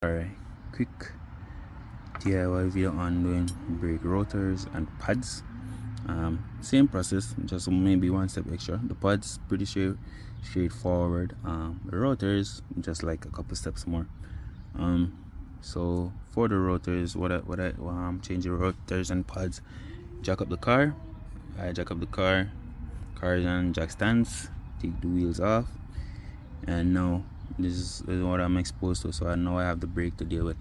Alright, quick DIY video on doing brake rotors and pads. Same process, just maybe one step extra. The pads pretty straightforward. The rotors just like a couple steps more. So for the rotors, what I change the rotors and pads. Jack up the car. I jack up the cars and jack stands. Take the wheels off, and now this is what I'm exposed to, so I know I have the brake to deal with.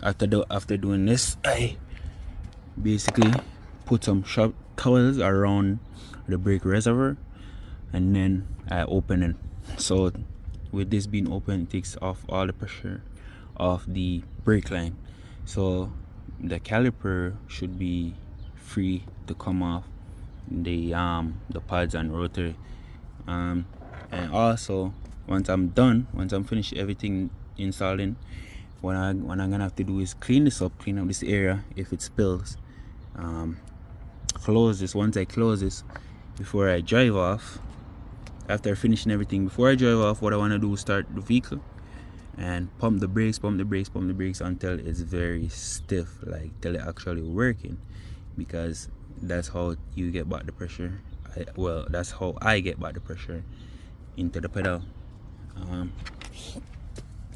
After doing this, I basically put some sharp towels around the brake reservoir, and then I open it. So with this being open, it takes off all the pressure of the brake line, so the caliper should be free to come off the pads and rotor. And also, once I'm finished everything installing, what I'm gonna have to do is clean up this area if it spills. Close this. Once I close this, before I drive off, after finishing everything, before I drive off, what I want to do is start the vehicle and pump the brakes until it's very stiff, like till it's actually working, because that's how you get back the pressure. That's how I get back the pressure into the pedal.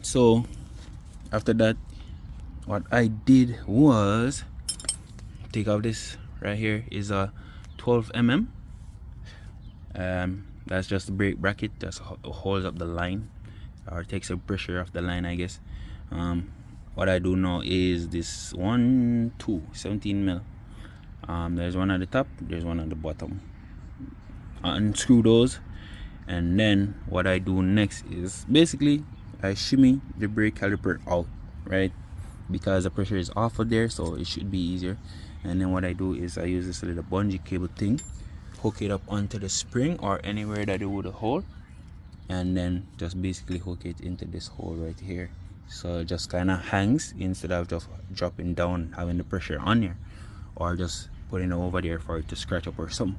So after that, what I did was take off this. Right here is a 12 mm. That's just the brake bracket, just holds up the line, or takes the pressure off the line, I guess. What I do now is this 17 mil. There's one at the top, there's one at the bottom. Unscrew those, and then what I do next is basically I shimmy the brake caliper out, right, because the pressure is off of there, so it should be easier. And then what I do is I use this little bungee cable thing, hook it up onto the spring or anywhere that it would hold, and then just basically hook it into this hole right here, so it just kind of hangs instead of just dropping down, having the pressure on here, or just putting it over there for it to scratch up or something.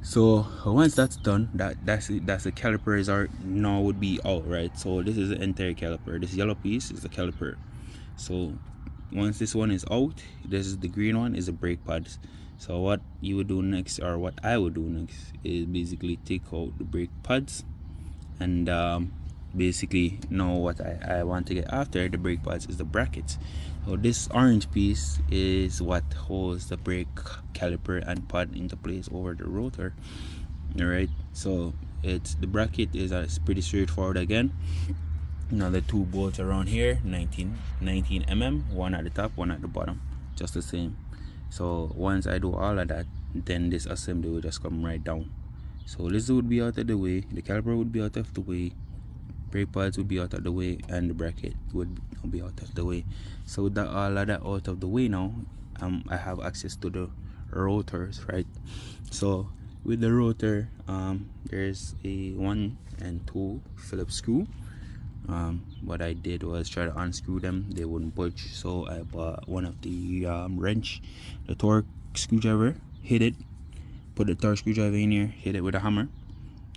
So once that's done, that's the calipers are now would be out, right? So this is the entire caliper. This yellow piece is the caliper. So once this one is out, this is the green one, is the brake pads. So what you would do next, or what I would do next, is basically take out the brake pads, and basically know what I want to get after the brake pads is the brackets. So this orange piece is what holds the brake caliper and pad into place over the rotor. All right, so it's the bracket is pretty straightforward again. Now the two bolts around here, 19 mm, one at the top, one at the bottom, just the same. So once I do all of that, then this assembly will just come right down. So this would be out of the way, the caliper would be out of the way, brake pads would be out of the way, and the bracket would be out of the way. So with that, all of that out of the way now, I have access to the rotors, right? So with the rotor, there's a 1 and 2 Phillips screw. What I did was try to unscrew them, they wouldn't budge, so I bought one of the wrench, the torque screwdriver, hit it, put the torque screwdriver in here, hit it with a hammer,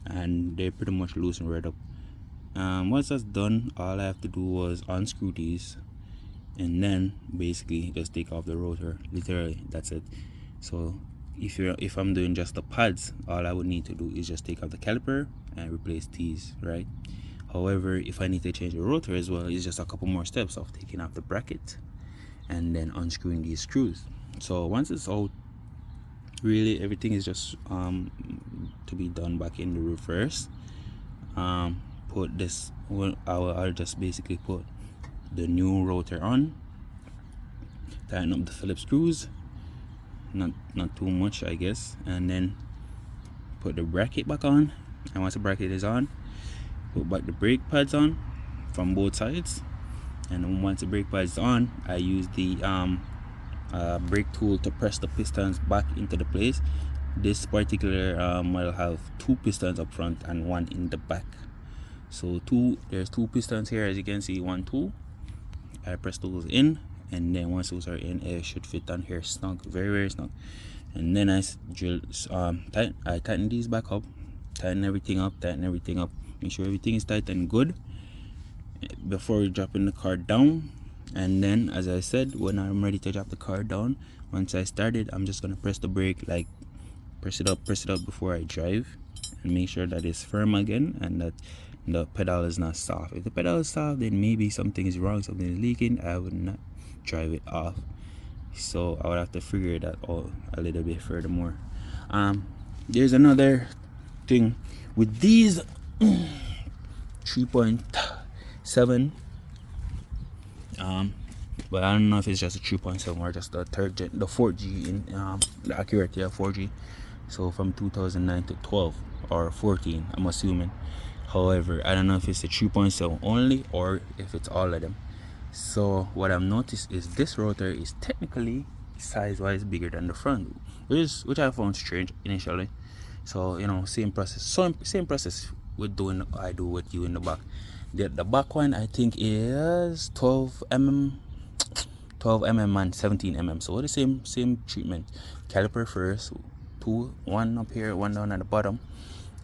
and they pretty much loosen right up. Once that's done, all I have to do was unscrew these, and then basically just take off the rotor. Literally, that's it. So if I'm doing just the pads, all I would need to do is just take off the caliper and replace these, right? However, if I need to change the rotor as well, it's just a couple more steps of taking off the bracket and then unscrewing these screws. So once it's out, really everything is just to be done back in the reverse. Put this, I'll just basically put the new rotor on, tighten up the Phillips screws, not too much, I guess, and then put the bracket back on. And once the bracket is on, put back the brake pads on from both sides. And then once the brake pads on, I use the brake tool to press the pistons back into the place. This particular will have 2 pistons up front and 1 in the back. So there's 2 pistons here, as you can see, 1, 2. I press those in, and then once those are in, it should fit on here snug, very snug. And then I tighten these back up, tighten everything up, make sure everything is tight and good, before dropping the car down. And then, as I said, when I'm ready to drop the car down, once I started, I'm just gonna press the brake, like press it up before I drive, and make sure that it's firm again and that the pedal is not soft. If the pedal is soft, then maybe something is wrong, something is leaking. I would not drive it off. So I would have to figure that out a little bit furthermore. There's another thing with these 3.7, but I don't know if it's just a 3.7 or just the third gen, the 4G in the Acura 4G. So from 2009 to 12 or 14, I'm assuming. However, I don't know if it's a 3.7 only or if it's all of them. So what I've noticed is this rotor is technically size-wise bigger than the front, which I found strange initially. So you know, same process. So same process with doing I do with you in the back. The back one I think is 12 mm and 17 mm. So the same treatment. Caliper first, one up here, one down at the bottom.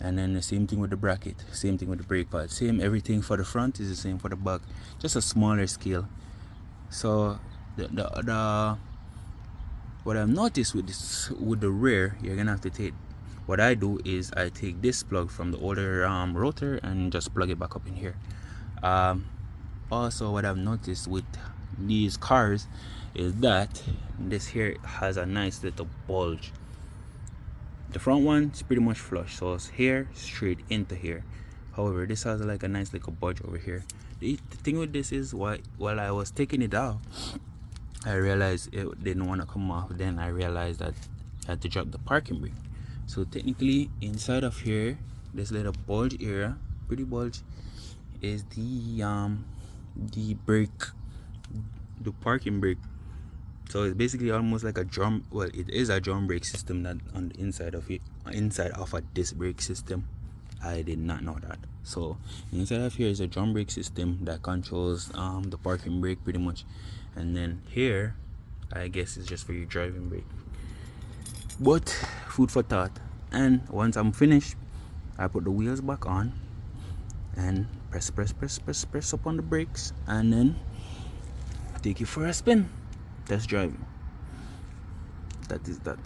And then the same thing with the bracket, same thing with the brake pad, same everything for the front is the same for the back, just a smaller scale. So the what I've noticed with the rear, you're gonna have to take, what I do is I take this plug from the older rotor and just plug it back up in here. Also what I've noticed with these cars is that this here has a nice little bulge. The front one is pretty much flush, so it's here straight into here. However, this has like a nice little bulge over here. The thing with this is, while I was taking it out, I realized it didn't want to come off. Then I realized that I had to drop the parking brake. So technically inside of here, this little bulge area, pretty bulge, is the brake, the parking brake. So it's basically almost like a drum. Well, it is a drum brake system that on the inside of it, inside of a disc brake system. I did not know that. So inside of here is a drum brake system that controls the parking brake pretty much, and then here, I guess it's just for your driving brake. But food for thought. And once I'm finished, I put the wheels back on and press up on the brakes, and then take it for a spin. That's driving. That is that.